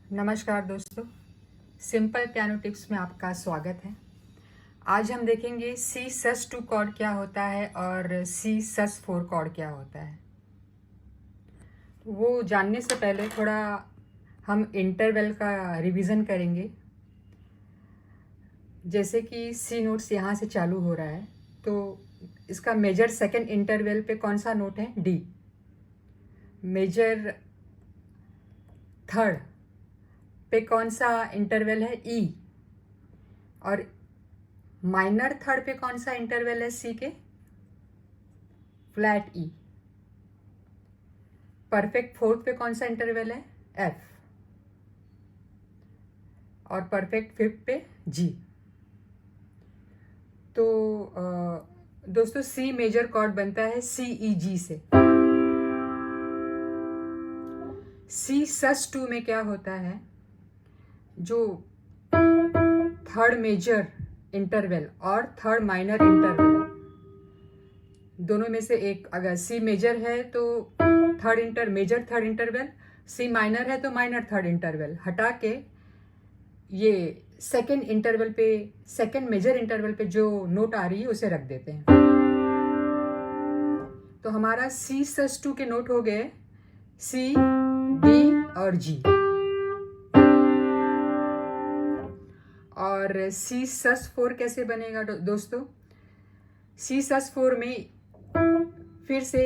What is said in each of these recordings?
नमस्कार दोस्तों, simple piano tips में आपका स्वागत है। आज हम देखेंगे सी सस 2 कॉर्ड क्या होता है और सी सस 4 कॉर्ड क्या होता है। वो जानने से पहले थोड़ा हम इंटरवल का रिवीजन करेंगे। जैसे कि सी नोट्स यहाँ से चालू हो रहा है, तो इसका मेजर सेकंड इंटरवल पे कौन सा नोट है? डी। मेजर थर्ड पे कौन सा इंटरवल है? ई। और माइनर थर्ड पे कौन सा इंटरवल है सी के? फ्लैट ई। परफेक्ट फोर्थ पे कौन सा इंटरवल है? एफ। और परफेक्ट फिफ्थ पे जी। तो दोस्तों, सी मेजर कॉर्ड बनता है सी ई जी से। सी सस 2 में क्या होता है? जो थर्ड मेजर इंटरवल और थर्ड माइनर इंटरवल दोनों में से एक, अगर सी मेजर है तो major third interval, C minor है तो माइनर थर्ड इंटरवल हटा के ये सेकेंड इंटरवल पे, सेकेंड मेजर इंटरवल पे जो नोट आ रही है उसे रख देते हैं। तो हमारा सी सस 2 के नोट हो गए सी, डी और जी। और सी सस 4 कैसे बनेगा दोस्तों? सी सस 4 में फिर से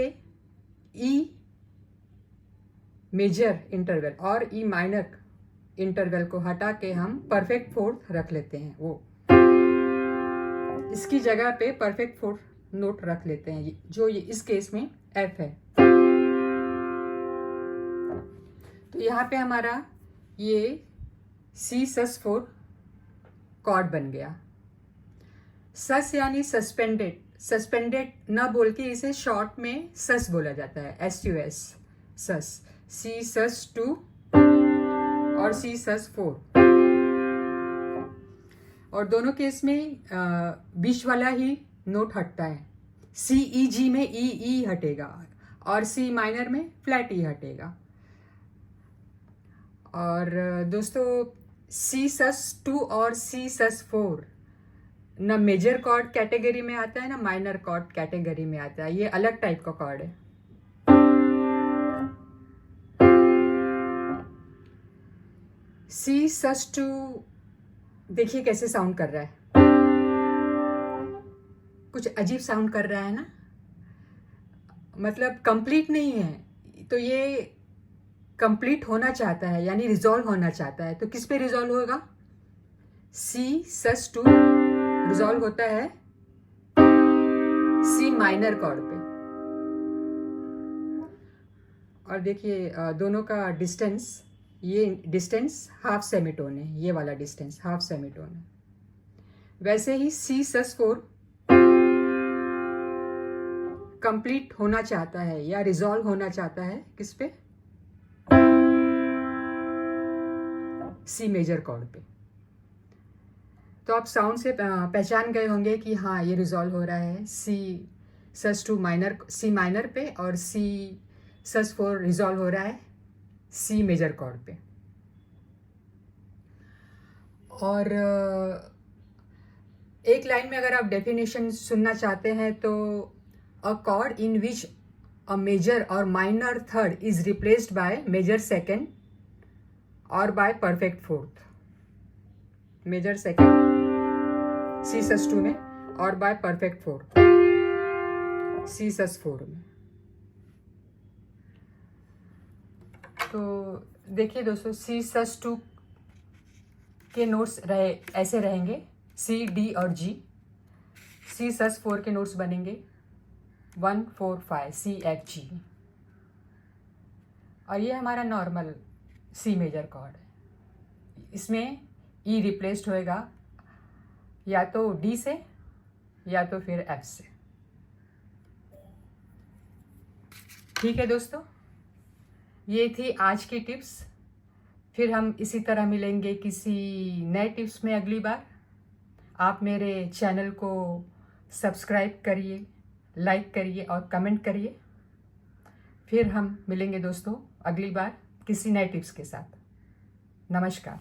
ई मेजर इंटरवल और ई माइनर इंटरवल को हटा के हम परफेक्ट फोर्थ रख लेते हैं। वो इसकी जगह पे परफेक्ट फोर्थ नोट रख लेते हैं, जो ये इस केस में एफ है। तो यहाँ पे हमारा ये सी सस 4 कॉर्ड बन गया। सस यानी सस्पेंडेड। सस्पेंडेड ना बोल के इसे शॉर्ट में सस बोला जाता है, SUS, सस। सी सस 2 और सी सस 4। और दोनों केस में बीच वाला ही नोट हटता है। सी ई जी में ई हटेगा और सी माइनर में फ्लैट ई हटेगा। और दोस्तों, सी सस 2 और सी सस 4 न मेजर कॉर्ड कैटेगरी में आता है ना माइनर कॉर्ड कैटेगरी में आता है। ये अलग टाइप का कॉर्ड है। सी सस 2 देखिए कैसे साउंड कर रहा है। कुछ अजीब साउंड कर रहा है ना, मतलब कंप्लीट नहीं है। तो ये कंप्लीट होना चाहता है, यानी रिजॉल्व होना चाहता है। तो किस पे रिजॉल्व होगा? सी सस 2 रिजॉल्व होता है सी माइनर कॉर्ड पे। और देखिए दोनों का डिस्टेंस, ये डिस्टेंस हाफ सेमीटोन है, ये वाला डिस्टेंस हाफ सेमीटोन है। वैसे ही सी सस 4 कंप्लीट होना चाहता है या रिजॉल्व होना चाहता है किस पे? सी मेजर कॉर्ड पे। तो आप साउंड से पहचान गए होंगे कि हाँ, ये रिजॉल्व हो रहा है सी सस 2 माइनर, सी माइनर पे, और सी सस 4 रिजॉल्व हो रहा है सी मेजर कॉर्ड पे। और एक लाइन में अगर आप डेफिनेशन सुनना चाहते हैं तो a chord in which a major और minor third is replaced by major second और by perfect fourth. Major second C sus 2 में और by perfect fourth C sus 4 में। तो देखिए दोस्तों, सी सस 2 के नोट्स ऐसे रहेंगे सी, डी और जी। सी सस 4 के नोट्स बनेंगे 1, 4, 5 सी, एफ, जी। और ये हमारा नॉर्मल सी मेजर कॉर्ड है। इसमें ई रिप्लेस्ड होएगा या तो डी से या तो फिर एफ से। ठीक है दोस्तों, ये थी आज की टिप्स। फिर हम इसी तरह मिलेंगे किसी नए टिप्स में अगली बार। आप मेरे चैनल को सब्सक्राइब करिए, लाइक करिए और कमेंट करिए। फिर हम मिलेंगे दोस्तों अगली बार किसी नए टिप्स के साथ। नमस्कार।